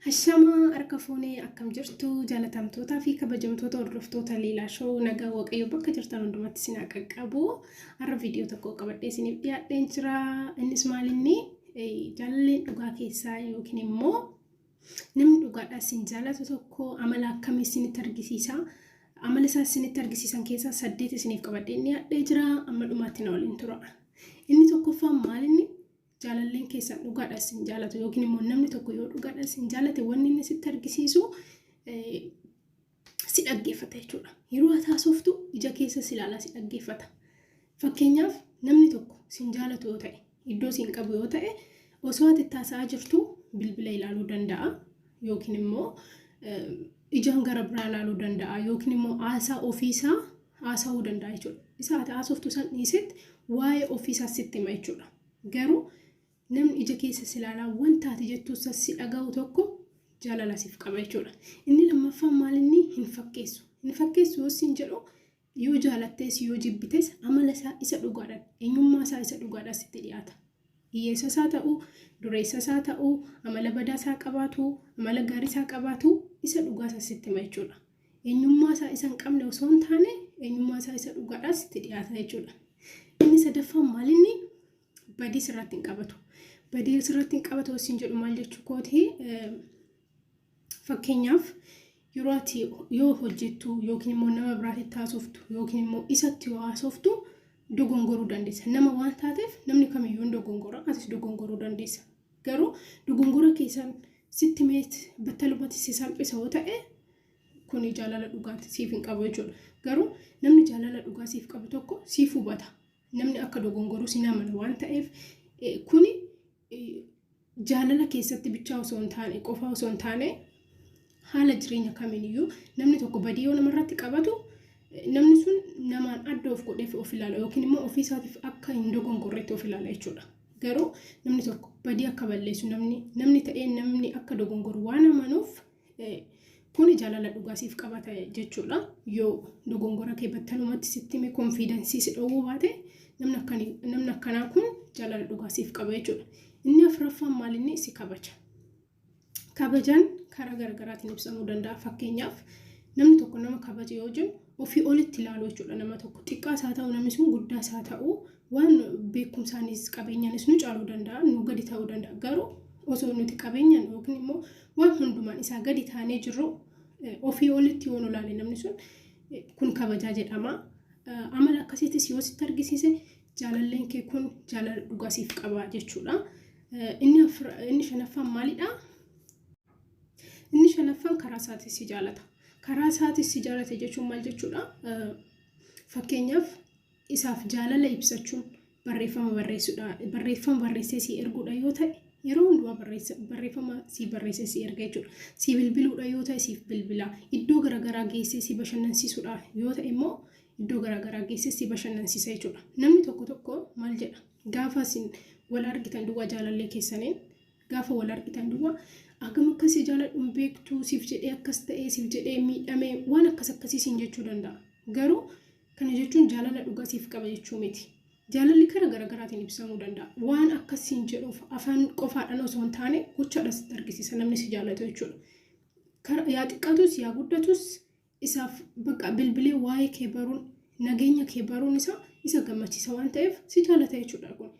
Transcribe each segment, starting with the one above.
Hashama harka fuunee akkam jirtu jaalatamtootaa fi kabajamtoota hordoftoota Liilaa Shoo nagaa waaqayyo bakka jirtan hundumatti isin haa qaqqabu. Har'a viidiyoo tokko qabadhee isiniif dhiyaadheen jira. Innis maalinni jaalalleen dhugaa keessaa yookiin immoo namni dhugaadhaa isin jaalatu tokko amala akkamii isinitti argisiisa. Amala isaa isinitti argisiisan keessaa 8 isiniif qabadhee dhiyaadhee jira. Amma dhumaatti na waliin tura. Inni tokkoffaan maalinni jaalalleen keessan dhugaadhaa isin jaalatu yookiin immoo namni tokko yoo dhugaadhaa isin jaalate wanni inni sitti argisiisu si dhaggeeffata jechuudha. Yeroo ati haasoftu ija keessa si ilaalaa si dhaggeeffata. Fakkeenyaaf namni tokko isin jaalatu yoo ta'e, iddoo isin qabu yoo ta'e, osoo ati taasisaa jirtu bilbila ilaaluu danda'a yookiin immoo ijaan gara biraa ilaaluu danda'a yookiin immoo haasaa ofiisaa haasa'uu danda'a jechuudha. Isa ati haasoftu san dhiisetti waa'ee ofiisaa sitti hima jechuudha. Garuu namni ija keessa si ilaalaa wanta ati jettu si dhaga'u tokko jaalala siif qaba jechuudha. Inni lammaffaan maalinni hin fakkeessu. Hin fakkeessu yoo isin jedhu yoo jaalattees yoo jibbites amala isaa isa dhugaadhaan eenyummaa isaa isa dhugaadhaan sitti dhiyaata. Hiyyeessa isaa ta'uu, dureessa isaa ta'uu, amala badaa isaa qabaatu, amala gaarii isaa qabaatu isa dhugaa isaa sitti hima jechuudha. Eenyummaa isaa isa hin qabne osoo hin taane eenyummaa isaa isa dhugaadhaan sitti dhiyaata jechuudha. Inni sadaffaan maalinni badii sirratti hin qabatu. Badii sirratti hin qabatu isin jedhu maal jechuu kooti? Fakkeenyaaf yeroo ati yoo hojjettu yookiin immoo nama biraatti haasoftu yookiin immoo isatti yoo haasoftu dogongoruu dandeessa. Nama waan taateef namni kamiyyuu dogongora, atis dogongoruu dandeessa. Garuu dogongora keessan sitti meet battalumatti si salphisa yoo ta'e kuni jaalala dhugaati siif hin qabu jechuudha. Garuu namni jaalala dhugaa siif qabu tokko siif hubata. Namni akka dogongoruu si namana waan ta'eef kuni jaalala keessatti bichaa osoo hin taane qofa osoo hin taane haala jireenya kamiiniyyuu namni tokko badii yoo namarratti qabatu namni sun namaan adda of godheef of ilaala yookiin immoo ofii isaatiif akka hin dogongorreetti of ilaala jechuudha. Garuu namni tokko badii akka balleessu namni ta'ee namni akka dogongoru waan amanuuf kuni jaalala dhugaa siif qabata jechuudha. Yoo dogongora kee battalumatti sitti hime konfiidensii si dhowwuu baate namni akkanaa kun jaalala dhugaa siif qaba jechuudha. Inni afuraffaan maalinni si kabaja. Kabajaan karaa garaagaraatiin ibsamuu danda'a. Fakkeenyaaf namni tokko nama kabaja yoo jennu ofii olitti ilaaluu jechuudha. Nama tokko xiqqaas haa ta'u namni sun guddaas haa ta'u waan beekumsaanis qabeenyaanis nu caaluu danda'a, nu gadi ta'uu danda'a. Garuu osoo nuti qabeenyaan yookiin immoo waan hundumaan isaa gadi taanee jirru ofii olitti yoo nu ilaale namni sun kun kabajaa jedhama. Amala akkasiitis yoo sitti argisiise jaalalleen kee kun jaalala dhugaa siif qaba jechuudha. Inni shanaffaan maalidha? Inni shanaffaan karaa isaatis si jaalata. Karaa isaatis si jaalata jechuun maal jechuudha? Fakkeenyaaf isaaf jaalala ibsachuun barreeffama barreessuudha. Barreeffama barreessee si erguudha yoo ta'e yeroo hundumaa barreeffama si barreessee si erga jechuudha. Si bilbiluudha yoo ta'e siif bilbila. Iddoo garaagaraa geessee si bashannansiisuudha yoo ta'e immoo iddoo garaagaraa geessee si bashannansiisa jechuudha. Namni tokko maal jedha? Gaafa isin wal argitan duwwaa jaalallee keessaniin gaafa wal argitan duwwaa agam akkasii jaaladhuun beektu siif jedhee akkas ta'ee siif jedhee miidhamee waan akkasii siin jechuu danda'a. Garuu kana jechuun jaalala dhugaa siif qaba jechuu miti. Jaalalli karaa garaagaraatiin ibsamuu danda'a. Waan akkasiin jedhuuf afaan qofaadhaan osoo hin taane gochaadhaan sitti argisiisa namni si jaalatu jechuudha. Yaa xiqqaatus yaa guddatus isaaf bakka bilbilee waa'ee kee baruun nageenya kee baruun isa gammachiisa waan ta'eef si jaalata jechuudha kun.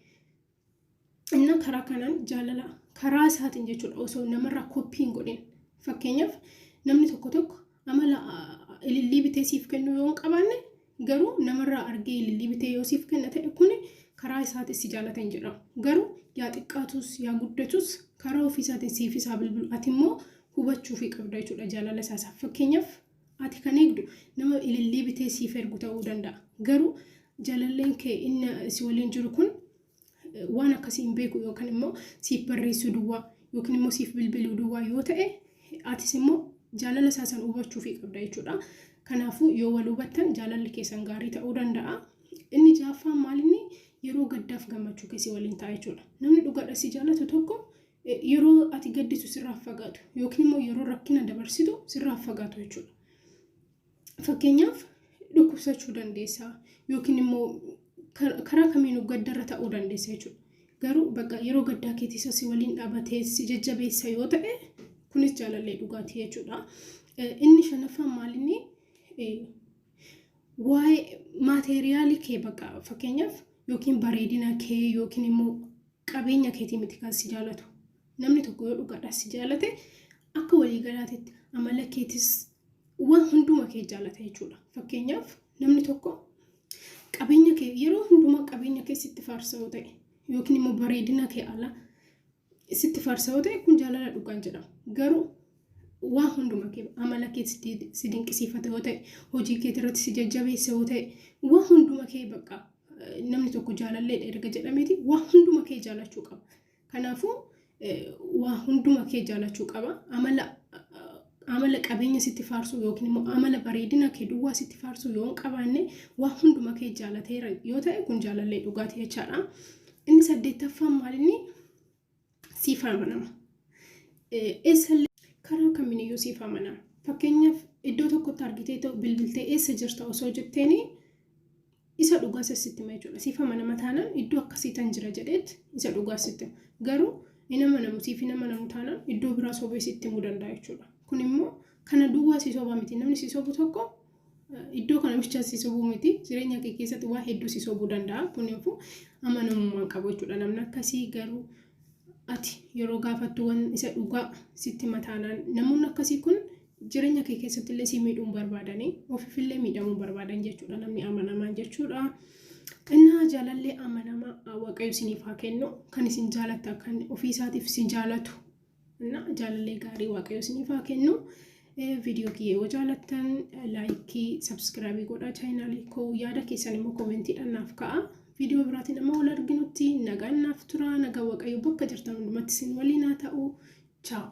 Inni karaa kanaan jaalala karaa isaatiin jechuudha osoo namarraa koppii hin godhin. Fakkeenyaaf namni tokko amala ilillii bitee siif kennu yoo hin qabaanne garuu namarraa argee ilillii bitee yoo siif kenna ta'e kuni karaa isaatiin si jaalata hin jedhamu. Garuu yaa xiqqaatus yaa guddatus karaa ofii isaatiin siif isaa bilbilu ati immoo hubachuu fi qabda jechuudha jaalala isaa. Fakkeenyaaf ati kan eegdu nama ilillii bitee siif ergu ta'uu danda'a. Garuu jaalalleen kee inni si waliin jiru kun waan akkasii hin beeku yookaan immoo siif barreessuu duwwaa yookiin immoo siif bilbiluu duwwaa yoo ta'e atis immoo jaalala isaa san hubachuu fi qabda jechuudha. Kanaafuu yoo wal hubattan jaalalli keessan gaarii ta'uu danda'a. Inni jaaffaan maalinni yeroo gaddaaf gammachuu keessi waliin ta'a jechuudha. Namni dhugaadhaan si jaalatu tokko yeroo ati gaddisu sirraa fagaatu yookiin immoo yeroo rakkina dabarsitu sirraa fagaatu jechuudha. Fakkeenyaaf dhukkubsachuu dandeessa yookiin immoo karaa kamiinuu gaddarra ta'uu dandeessa jechuudha. Garuu bakka yeroo gaddaa keetii si waliin dhaabatee si jajjabeessa yoo ta'e kunis jaalallee dhugaatii jechuudha. Inni shanaffaan maalinni waa'ee maateeriyaalii kee bakka fakkeenyaaf yookiin bareedina kee yookiin immoo qabeenya keetii miti kan si jaalatu. Namni tokko yoo dhugaadhaas si jaalate akka waliigalaatitti amala keetis waan hunduma kee jaalata jechuudha. Fakkeenyaaf namni tokko qabeenya kee yeroo hundumaa qabeenya kee sitti faarsa'u ta'e yookiin immoo bareedina kee ala sitti faarsa'u ta'e kun jaalala dhugaan jedhama. Garuu waan hunduma kee amala kee si dinqisiifate yoo ta'e hojii kee irratti si jajjabeessa yoo ta'e waan hunduma kee bakka namni tokko jaalalleedha erga jedhameeti waan hunduma kee jaalachuu qaba. Kanaafuu waan hunduma kee jaalachuu qaba. Amala qabeenya sitti faarsu yookiin immoo amala bareedina kee duwwaa sitti faarsu yoo hin qabaanne waan hunduma kee jaalateera yoo ta'e kun jaalallee dhugaatii jechaadha. Inni 8ffaan maalinni siif amanama. Eessallee karaa kamiiniyyuu siif amanama. Fakkeenyaaf iddoo tokkotti argitee ta'u bilbiltee eessa jirta osoo jetteeni isa dhugaa sitti hima jechuudha. Siif amanama taanaan iddoo akkasii tan jira jedheet isa dhugaa sitti hima. Garuu inni amanamu siif hin amanamu taanaan iddoo biraa sobee sitti himuu danda'a jechuudha. Kun immoo kana duwwaa si sobaa miti. Namni si sobu tokko iddoo kana bicha si sobuu miti. Jireenya kee keessatti waa hedduu si sobuu danda'a. Kuniifuu amanamummaan qabu jechuudha. Namni akkasii garuu ati yeroo gaafattu waan isa dhugaa sitti mataanaan namoonni akkasii kun jireenya kee keessatti illee si miidhuun barbaadanii ofiifillee miidhamuu barbaadan jechuudha. Namni amanamaan jechuudha. Innaa jaalallee amanamaa waaqayyo isiniif haa kennu. Kan isin jaalatta kan ofiisaatiif si jaalatu. Innaa jaalallee gaarii waaqayyo isiniif haa kennu. Viidiyoo kiyya yoo jaalattan laayikii sabskiraaybii godhaa chaanaalii koo yaada keessan immoo koomentiidhaan naaf ka'a. Viidiyoo biraatiin amma wal arginutti nagaan naaf tura. Nagaa waaqayyo bakka jirtan hundumatti isin waliin haa ta'u. Ciao.